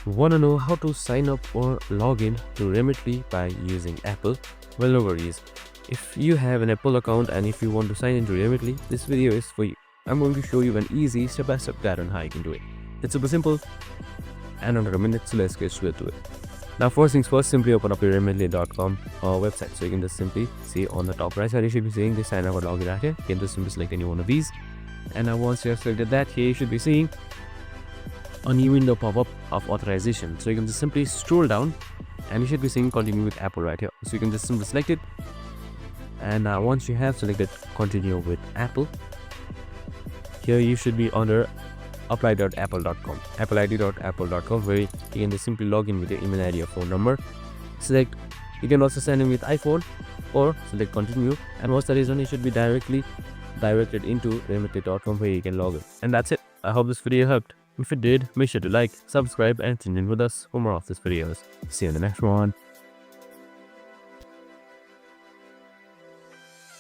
Want to know how to sign up or log in to Remitly by using Apple? Well, no worries. If you have an Apple account and if you want to sign into Remitly, this video is for you. I'm going to show you an easy step-by-step guide on how you can do it. It's super simple and under a minute, so let's get straight to it. Now, first things first, simply open up your remitly.com website. So you can just simply see on the top right side, you should be seeing the sign up or login right here. You can just simply select any one of these. And now once you have selected that, here you should be seeing a new window pop up of authorization. So you can just simply scroll down and you should be seeing continue with Apple right here. So you can just simply select it. And once you have selected continue with Apple, here you should be under apply.apple.com, appleid.apple.com, where you can just simply log in with your email ID or phone number. Select, you can also sign in with iPhone or select continue, and once that is done, you should be directly directed into remitly.com where you can log in. And that's it. I hope this video helped. If it did, make sure to like, subscribe and tune in with us for more of these videos. See you in the next one.